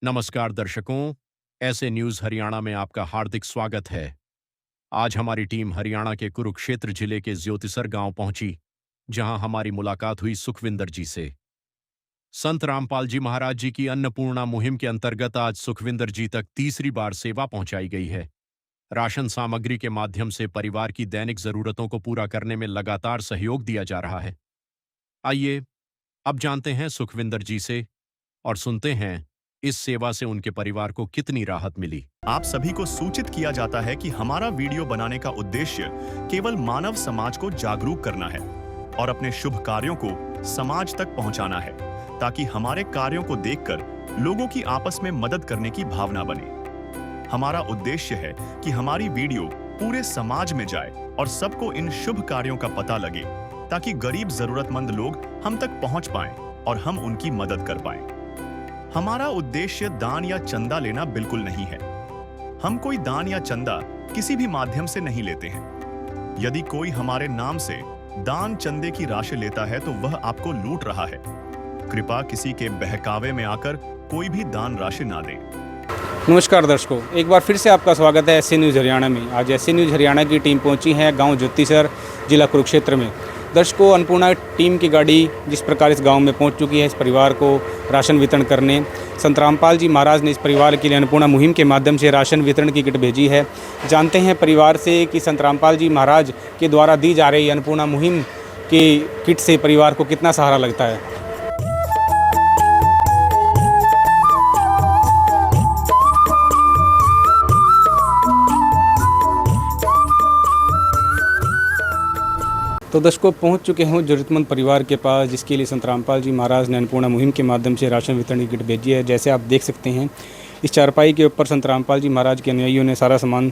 नमस्कार दर्शकों, ऐसे न्यूज हरियाणा में आपका हार्दिक स्वागत है। आज हमारी टीम हरियाणा के कुरुक्षेत्र जिले के ज्योतिसर गांव पहुंची, जहां हमारी मुलाकात हुई सुखविंदर जी से। संत रामपाल जी महाराज जी की अन्नपूर्णा मुहिम के अंतर्गत आज सुखविंदर जी तक तीसरी बार सेवा पहुंचाई गई है। राशन सामग्री के माध्यम से परिवार की दैनिक जरूरतों को पूरा करने में लगातार सहयोग दिया जा रहा है। आइए अब जानते हैं सुखविंदर जी से और सुनते हैं इस सेवा से उनके परिवार को कितनी राहत मिली। आप सभी को सूचित किया जाता है कि हमारा वीडियो बनाने का उद्देश्य केवल मानव समाज को जागरूक करना है और अपने शुभ कार्यों को समाज तक पहुंचाना है, ताकि हमारे कार्यों को देखकर लोगों की आपस में मदद करने की भावना बने। हमारा उद्देश्य है कि हमारी वीडियो पूरे समाज में जाए और सबको इन शुभ कार्यों का पता लगे, ताकि गरीब जरूरतमंद लोग हम तक पहुंच पाएं और हम उनकी मदद कर पाएं। हमारा उद्देश्य दान या चंदा लेना बिल्कुल नहीं है। हम कोई दान या चंदा किसी भी माध्यम से नहीं लेते हैं। यदि कोई हमारे नाम से दान चंदे की राशि लेता है तो वह आपको लूट रहा है। कृपया किसी के बहकावे में आकर कोई भी दान राशि ना दें। नमस्कार दर्शकों, एक बार फिर से आपका स्वागत है एसए न्यूज़ हरियाणा में। आज एसए न्यूज़ हरियाणा की टीम पहुंची है गांव ज्योतिसर, जिला कुरुक्षेत्र में। दर्शकों, अन्नपूर्णा टीम की गाड़ी जिस प्रकार इस गांव में पहुंच चुकी है इस परिवार को राशन वितरण करने, संत रामपाल जी महाराज ने इस परिवार के लिए अन्नपूर्णा मुहिम के माध्यम से राशन वितरण की किट भेजी है। जानते हैं परिवार से कि संत रामपाल जी महाराज के द्वारा दी जा रही अन्नपूर्णा मुहिम की किट से परिवार को कितना सहारा लगता है। तो दर्शकों, पहुंच चुके हैं जरूरतमंद परिवार के पास, जिसके लिए संत रामपाल जी महाराज ने अन्नपूर्णा मुहिम के माध्यम से राशन वितरण की किट भेजी है। जैसे आप देख सकते हैं, इस चारपाई के ऊपर संत रामपाल जी महाराज के अनुयायियों ने सारा सामान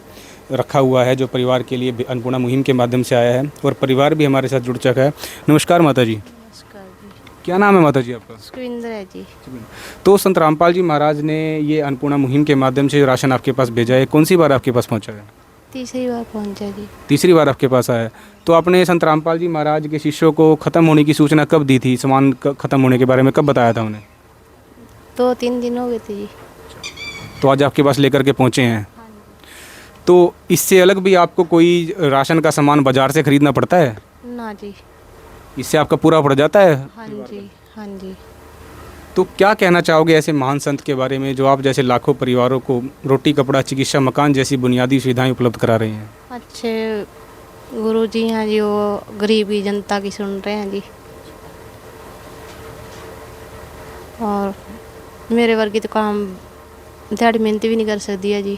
रखा हुआ है जो परिवार के लिए अन्नपूर्णा मुहिम के माध्यम से आया है, और परिवार भी हमारे साथ जुड़ चुका है। नमस्कार माता जी। नमस्कार जी। क्या नाम है माता जी आपका? सुखविंदर है जी। तो संत रामपाल जी महाराज ने ये अन्नपूर्णा मुहिम के माध्यम से राशन आपके पास भेजा है। कौन सी बार आपके पास पहुँचा है? तीसरी बार पहुंचा जी। तीसरी बार आपके पास आया। तो आपने संत रामपाल जी महाराज के शिष्यों को ख़त्म होने की सूचना कब दी थी? सामान ख़त्म होने के बारे में कब बताया था उन्हें? 2-3 दिन हो गए थे जी। तो आज आपके पास लेकर के पहुँचे हैं। तो इससे अलग भी आपको कोई राशन का सामान बाज़ार से ख़रीदना पड़ता है? ना जी। इससे आपका पूरा पड़ जाता है? हाँ जी, हाँ जी। तो क्या कहना चाहोगे ऐसे महान संत के बारे में जो आप जैसे लाखों परिवारों को रोटी, कपड़ा, चिकित्सा, मकान जैसी बुनियादी सुविधाएं उपलब्ध करा रहे हैं? अच्छे गुरु जी हैं जी, वो गरीबी जनता की सुन रहे हैं जी। और मेरे वर्गी तो काम दिहाड़ी मेहनत भी नहीं कर सकती है जी।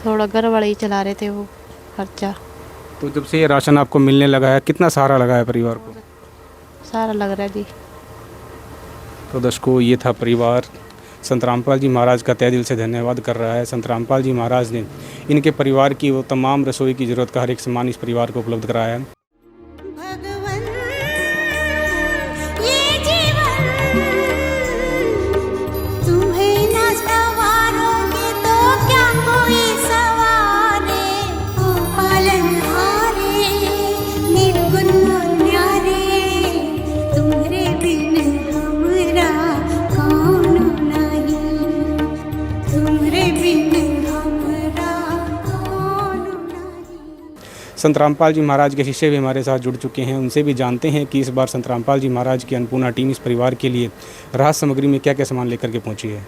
थोड़ा घर वाले ही चला रहे थे वो खर्चा। तो जब से ये राशन आपको मिलने लगा है, कितना सहारा लगा है परिवार को? सारा लग रहा है जी। तो दर्शकों, ये था परिवार संत रामपाल जी महाराज का तहे दिल से धन्यवाद कर रहा है। संत रामपाल जी महाराज ने इनके परिवार की वो तमाम रसोई की ज़रूरत का हर एक सामान इस परिवार को उपलब्ध कराया है। संत रामपाल जी महाराज के शिष्य भी हमारे साथ जुड़ चुके हैं। उनसे भी जानते हैं कि इस बार संत रामपाल जी महाराज की अन्नपूर्णा टीम इस परिवार के लिए राहत सामग्री में क्या क्या सामान लेकर के पहुंची है।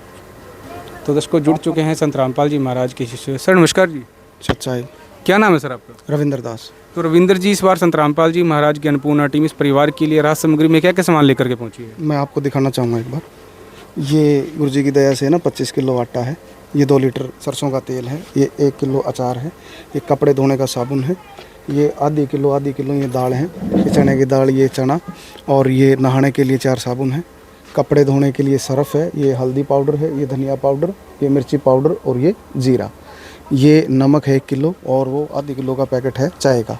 तो दर्शकों, जुड़ चुके हैं संत रामपाल जी महाराज के शिष्य। सर नमस्कार जी। सच्चाई। क्या नाम है सर आपका? रविंद्र दास। तो रविंद्र जी, इस बार संत रामपाल जी महाराज की अन्नपूर्णा टीम इस परिवार के लिए राहत सामग्री में क्या क्या सामान लेकर के पहुंची है? मैं आपको दिखाना चाहूँगा एक बार। ये गुरु जी की दया से ना 25 किलो आटा है, ये 2 लीटर सरसों का तेल है, ये 1 किलो अचार है, ये कपड़े धोने का साबुन है, ये आधी किलो ये दाल है, ये चने की दाल, ये चना, और ये नहाने के लिए 4 साबुन है, कपड़े धोने के लिए सरफ है, ये हल्दी पाउडर है, ये धनिया पाउडर, ये मिर्ची पाउडर और ये जीरा, ये नमक है 1 किलो, और वो आधी किलो का पैकेट है चाय का,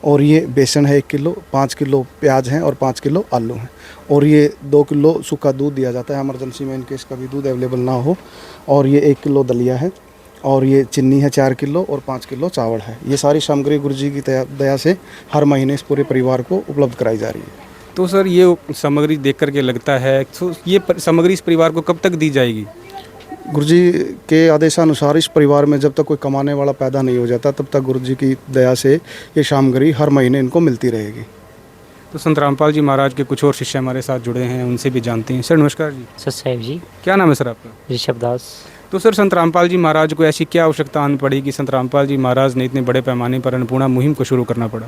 और ये बेसन है 1 किलो, 5 किलो प्याज हैं और 5 किलो आलू हैं, और ये 2 किलो सूखा दूध दिया जाता है इमरजेंसी में इनकेस कभी दूध अवेलेबल ना हो, और ये 1 किलो दलिया है, और ये चीनी है 4 किलो और 5 किलो चावल है। ये सारी सामग्री गुरु जी की दया से हर महीने इस पूरे परिवार को उपलब्ध कराई जा रही है। तो सर ये सामग्री देख करके लगता है तो ये सामग्री इस परिवार को कब तक दी जाएगी? गुरुजी के आदेशानुसार इस परिवार में जब तक कोई कमाने वाला पैदा नहीं हो जाता तब तक गुरुजी की दया से ये सामग्री हर महीने इनको मिलती रहेगी। तो संत रामपाल जी महाराज के कुछ और शिष्य हमारे साथ जुड़े हैं, उनसे भी जानते हैं। सर नमस्कार जी। सर साहिब जी। क्या नाम है सर आपका? ऋषभ दास। तो सर संत रामपाल जी महाराज को ऐसी क्या आवश्यकता आनी पड़ी कि संत रामपाल जी महाराज ने इतने बड़े पैमाने पर अन्नपूर्णा मुहिम को शुरू करना पड़ा?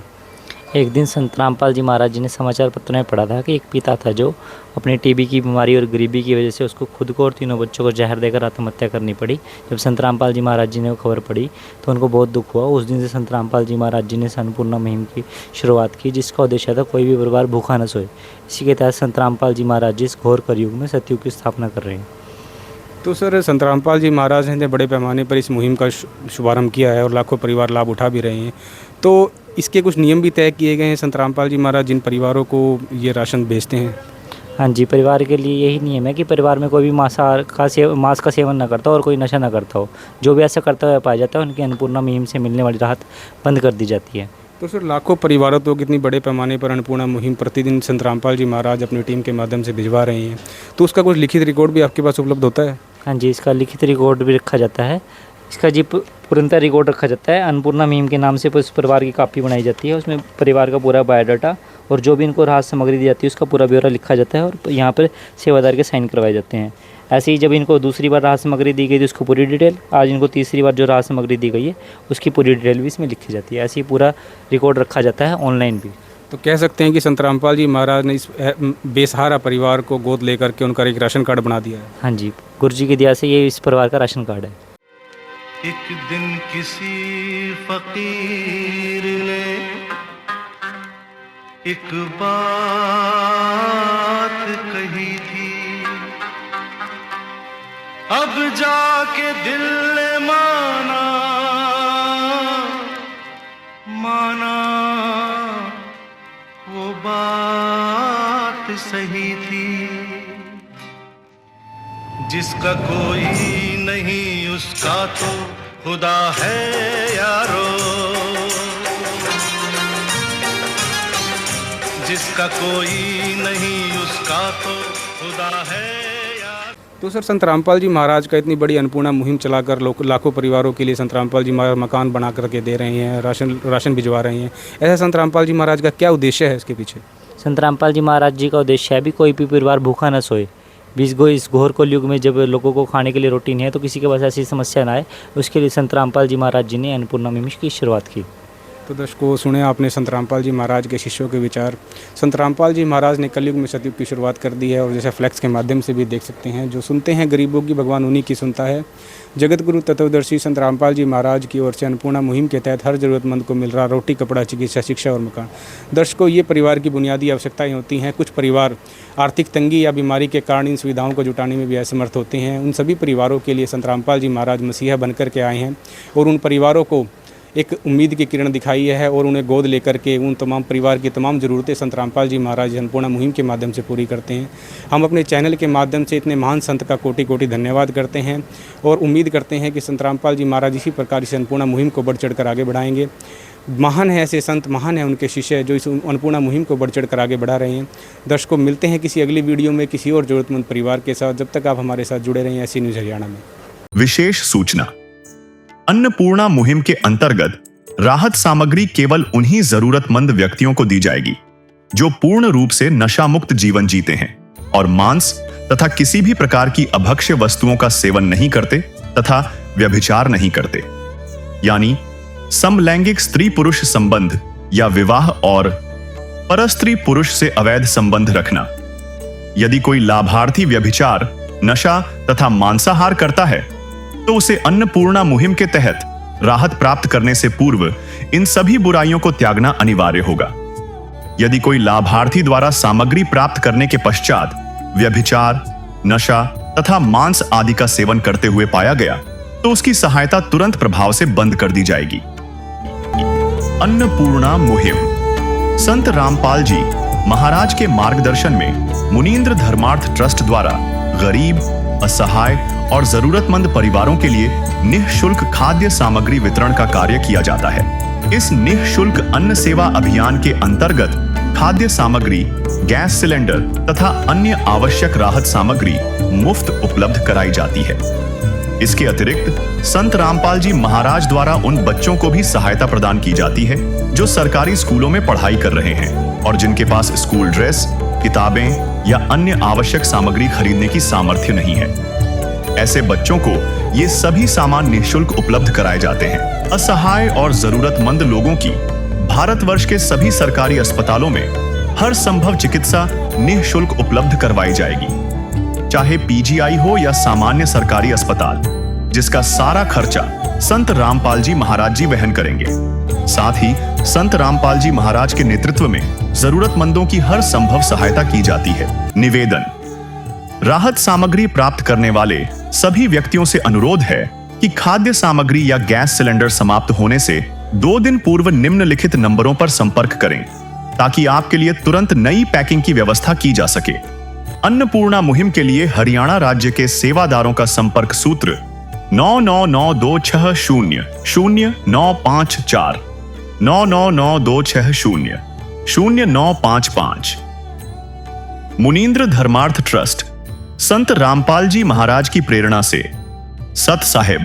एक दिन संत रामपाल जी महाराज जी ने समाचार पत्र में पढ़ा था कि एक पिता था जो अपनी टीबी की बीमारी और गरीबी की वजह से उसको खुद को और तीनों बच्चों को जहर देकर आत्महत्या करनी पड़ी। जब संत रामपाल जी महाराज जी ने वो खबर पड़ी तो उनको बहुत दुख हुआ। उस दिन से संत रामपाल जी महाराज जी ने अन्नपूर्णा मुहिम की शुरुआत की, जिसका उद्देश्य था कोई भी परिवार भूखा न सोए। इसी के तहत संत रामपाल जी महाराज जी इस घोर कलयुग में सतयुग की स्थापना कर रहे हैं। तो सर संत रामपाल जी महाराज ने बड़े पैमाने पर इस मुहिम का शुभारंभ किया है और लाखों परिवार लाभ उठा भी रहे हैं। तो इसके कुछ नियम भी तय किए गए हैं संत रामपाल जी महाराज जिन परिवारों को ये राशन भेजते हैं? हाँ जी, परिवार के लिए यही नियम है कि परिवार में कोई भी मांस का सेवन न करता हो और कोई नशा न करता हो। जो भी ऐसा करता हुआ पाया जाता है उनकी अन्नपूर्णा मुहिम से मिलने वाली राहत बंद कर दी जाती है। तो सर लाखों परिवारों तो कितनी बड़े पैमाने पर अन्नपूर्णा मुहिम प्रतिदिन संत रामपाल जी महाराज अपनी टीम के माध्यम से भिजवा रहे हैं, तो उसका कुछ लिखित रिकॉर्ड भी आपके पास उपलब्ध होता है? हाँ जी, इसका लिखित रिकॉर्ड भी रखा जाता है। इसका जी पूर्णतः रिकॉर्ड रखा जाता है। अन्नपूर्णा मुहिम के नाम से उस परिवार की कापी बनाई जाती है। उसमें परिवार का पूरा बायोडाटा और जो भी इनको राहत सामग्री दी जाती है उसका पूरा ब्यौरा लिखा जाता है और यहाँ पर सेवादार के साइन करवाए जाते हैं। ऐसे ही जब इनको दूसरी बार राहत सामग्री दी गई थी उसको पूरी डिटेल, आज इनको तीसरी बार जो राहत सामग्री दी गई है उसकी पूरी डिटेल भी इसमें लिखी जाती है। ऐसे ही पूरा रिकॉर्ड रखा जाता है ऑनलाइन भी। तो कह सकते हैं कि संत रामपाल जी महाराज ने इस बेसहारा परिवार को गोद लेकर के उनका एक राशन कार्ड बना दिया है। हाँ जी, गुरु जी की दया से ये इस परिवार का राशन कार्ड है। एक दिन किसी फकीर ने एक बात कही थी, अब जाके दिल ने माना वो बात सही थी। जिसका कोई नहीं उसका तो खुदा है यारो, जिसका कोई नहीं उसका तो खुदा है यार। तो सर संत रामपाल जी महाराज का इतनी बड़ी अन्नपूर्णा मुहिम चलाकर लाखों परिवारों के लिए संत रामपाल जी महाराज मकान बना करके दे रहे हैं, राशन भिजवा रहे हैं। ऐसा संत रामपाल जी महाराज का क्या उद्देश्य है इसके पीछे? संत रामपाल जी महाराज जी का उद्देश्य है भी कोई भी परिवार भूखा न सोए। इस घोर कलयुग में जब लोगों को खाने के लिए रोटी नहीं है तो किसी के पास ऐसी समस्या ना आए, उसके लिए संत रामपाल जी महाराज जी ने अन्नपूर्णा मुहिम की शुरुआत की। तो दर्शकों सुने आपने संत रामपाल जी महाराज के शिष्यों के विचार। संत रामपाल जी महाराज ने कलयुग में सतयुग की शुरुआत कर दी है और जैसे फ्लैक्स के माध्यम से भी देख सकते हैं, जो सुनते हैं गरीबों की भगवान उन्हीं की सुनता है। जगत गुरु तत्वदर्शी संत रामपाल जी महाराज की ओर से अन्नपूर्णा मुहिम के तहत हर ज़रूरतमंद को मिल रहा रोटी, कपड़ा, चिकित्सा, शिक्षा और मकान। दर्शकों ये परिवार की बुनियादी आवश्यकताएं होती हैं। कुछ परिवार आर्थिक तंगी या बीमारी के कारण इन सुविधाओं को जुटाने में भी असमर्थ होते हैं। उन सभी परिवारों के लिए संत रामपाल जी महाराज मसीहा बनकर के आए हैं और उन परिवारों को एक उम्मीद की किरण दिखाई है और उन्हें गोद लेकर के उन तमाम परिवार की तमाम ज़रूरतें संत रामपाल जी महाराज अन्नपूर्णा मुहिम के माध्यम से पूरी करते हैं। हम अपने चैनल के माध्यम से इतने महान संत का कोटि कोटि धन्यवाद करते हैं और उम्मीद करते हैं कि संत रामपाल जी महाराज इसी प्रकार इस अन्नपूर्णा मुहिम को बढ़ चढ़ कर आगे बढ़ाएंगे। महान है ऐसे संत, महान है उनके शिष्य जो इस अन्नपूर्णा मुहिम को बढ़ चढ़ कर आगे बढ़ा रहे हैं। दर्शकों मिलते हैं किसी अगली वीडियो में किसी और ज़रूरतमंद परिवार के साथ। जब तक आप हमारे साथ जुड़े रहें ऐसी न्यूज़ हरियाणा में। विशेष सूचना, अन्नपूर्णा मुहिम के अंतर्गत राहत सामग्री केवल उन्हीं जरूरतमंद व्यक्तियों को दी जाएगी जो पूर्ण रूप से नशा मुक्त जीवन जीते हैं और मांस तथा किसी भी प्रकार की अभक्ष्य वस्तुओं का सेवन नहीं करते तथा व्यभिचार नहीं करते, यानी समलैंगिक स्त्री पुरुष संबंध या विवाह और परस्त्री पुरुष से अवैध संबंध रखना। यदि कोई लाभार्थी व्यभिचार, नशा तथा मांसाहार करता है तो उसे अन्नपूर्णा मुहिम के तहत राहत प्राप्त करने से पूर्व इन सभी बुराइयों को त्यागना अनिवार्य होगा। यदि कोई लाभार्थी द्वारा सामग्री प्राप्त करने के पश्चात व्यभिचार, नशा तथा मांस आदि का सेवन करते हुए पाया गया तो उसकी सहायता तुरंत प्रभाव से बंद कर दी जाएगी। अन्नपूर्णा मुहिम संत रामपाल जी महाराज के मार्गदर्शन में मुनीन्द्र धर्मार्थ ट्रस्ट द्वारा गरीब, असहाय और जरूरतमंद परिवारों के लिए निःशुल्क खाद्य सामग्री वितरण का कार्य किया जाता है। इस निःशुल्क अन्न सेवा अभियान के अंतर्गत खाद्य सामग्री, गैस सिलेंडर तथा अन्य आवश्यक राहत सामग्री मुफ्त उपलब्ध कराई जाती है। इसके अतिरिक्त संत रामपाल जी महाराज द्वारा उन बच्चों को भी सहायता प्रदान की जाती है जो सरकारी स्कूलों में पढ़ाई कर रहे हैं और जिनके पास स्कूल ड्रेस, किताबें या अन्य आवश्यक सामग्री खरीदने की सामर्थ्य नहीं है। ऐसे बच्चों को ये सभी सामान निःशुल्क उपलब्ध कराए जाते हैं। असहाय और जरूरतमंद लोगों की भारतवर्ष के सभी सरकारी अस्पतालों में हर संभव चिकित्सा निःशुल्क उपलब्ध करवाई जाएगी, चाहे पीजीआई हो या सामान्य सरकारी अस्पताल, जिसका सारा खर्चा संत रामपाल जी महाराज जी वहन करेंगे। साथ ही संत रामपाल जी महाराज के नेतृत्व में जरूरतमंदों की हर संभव सहायता की जाती है। निवेदन: राहत सामग्री प्राप्त करने वाले सभी व्यक्तियों से अनुरोध है कि खाद्य सामग्री या गैस सिलेंडर समाप्त होने से 2 दिन पूर्व निम्नलिखित नंबरों पर संपर्क करें ताकि आपके लिए तुरंत नई पैकिंग की व्यवस्था की जा सके। अन्नपूर्णा मुहिम के लिए हरियाणा राज्य के सेवादारों का संपर्क सूत्र 9992600954 9992600955। मुनींद्र धर्मार्थ ट्रस्ट संत रामपाल जी महाराज की प्रेरणा से सत साहिब